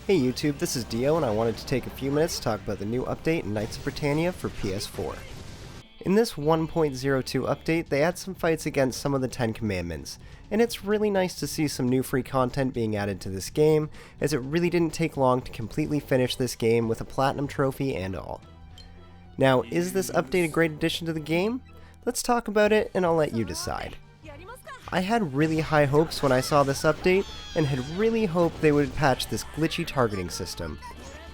Hey YouTube, this is Dio and I wanted to take a few minutes to talk about the new update Knights of Britannia for PS4. In this 1.02 update, they add some fights against some of the 10 commandments, and it's really nice to see some new free content being added to this game, as it really didn't take long to completely finish this game with a platinum trophy and all. Now, is this update a great addition to the game? Let's talk about it and I'll let you decide. I had really high hopes when I saw this update, and had really hoped they would patch this glitchy targeting system.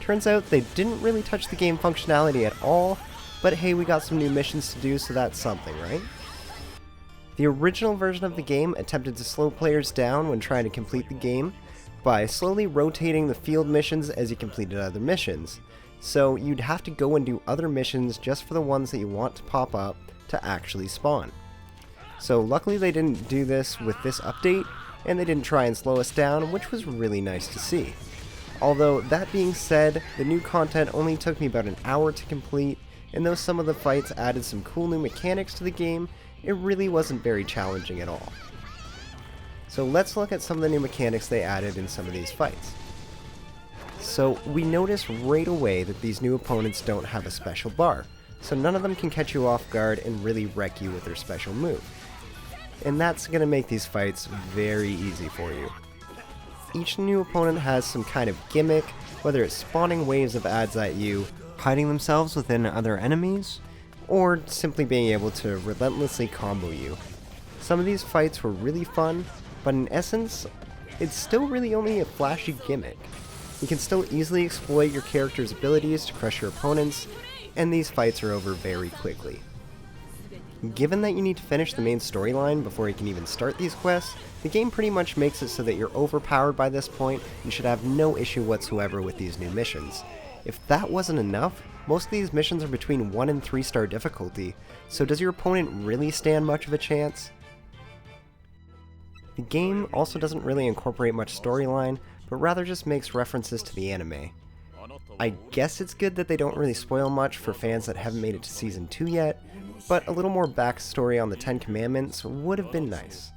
Turns out they didn't really touch the game functionality at all, but hey, we got some new missions to do, so that's something, right? The original version of the game attempted to slow players down when trying to complete the game by slowly rotating the field missions as you completed other missions. So you'd have to go and do other missions just for the ones that you want to pop up to actually spawn. So luckily they didn't do this with this update, and they didn't try and slow us down, which was really nice to see. Although, that being said, the new content only took me about an hour to complete, and though some of the fights added some cool new mechanics to the game, it really wasn't very challenging at all. So let's look at some of the new mechanics they added in some of these fights. So we notice right away that these new opponents don't have a special bar, so none of them can catch you off guard and really wreck you with their special move. And that's going to make these fights very easy for you. Each new opponent has some kind of gimmick, whether it's spawning waves of adds at you, hiding themselves within other enemies, or simply being able to relentlessly combo you. Some of these fights were really fun, but in essence, it's still really only a flashy gimmick. You can still easily exploit your character's abilities to crush your opponents, and these fights are over very quickly. Given that you need to finish the main storyline before you can even start these quests, the game pretty much makes it so that you're overpowered by this point and should have no issue whatsoever with these new missions. If that wasn't enough, most of these missions are between 1 and 3 star difficulty, so does your opponent really stand much of a chance? The game also doesn't really incorporate much storyline, but rather just makes references to the anime. I guess it's good that they don't really spoil much for fans that haven't made it to Season 2 yet, but a little more backstory on the 10 Commandments would have been nice.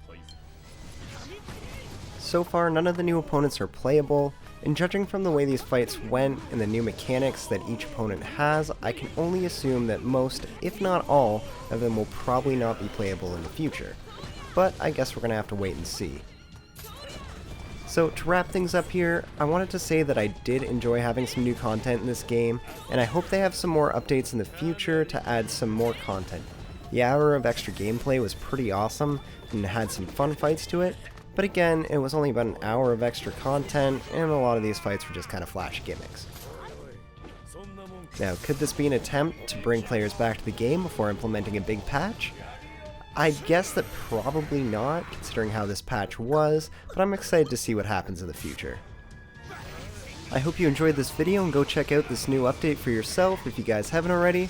So far, none of the new opponents are playable, and judging from the way these fights went and the new mechanics that each opponent has, I can only assume that most, if not all, of them will probably not be playable in the future. But I guess we're gonna have to wait and see. So to wrap things up here, I wanted to say that I did enjoy having some new content in this game, and I hope they have some more updates in the future to add some more content. The hour of extra gameplay was pretty awesome, and had some fun fights to it, but again, it was only about an hour of extra content, and a lot of these fights were just kind of flash gimmicks. Now, could this be an attempt to bring players back to the game before implementing a big patch? I guess that probably not, considering how this patch was, but I'm excited to see what happens in the future. I hope you enjoyed this video and go check out this new update for yourself if you guys haven't already.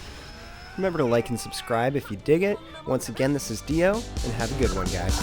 Remember to like and subscribe if you dig it. Once again, this is Dio, and have a good one, guys.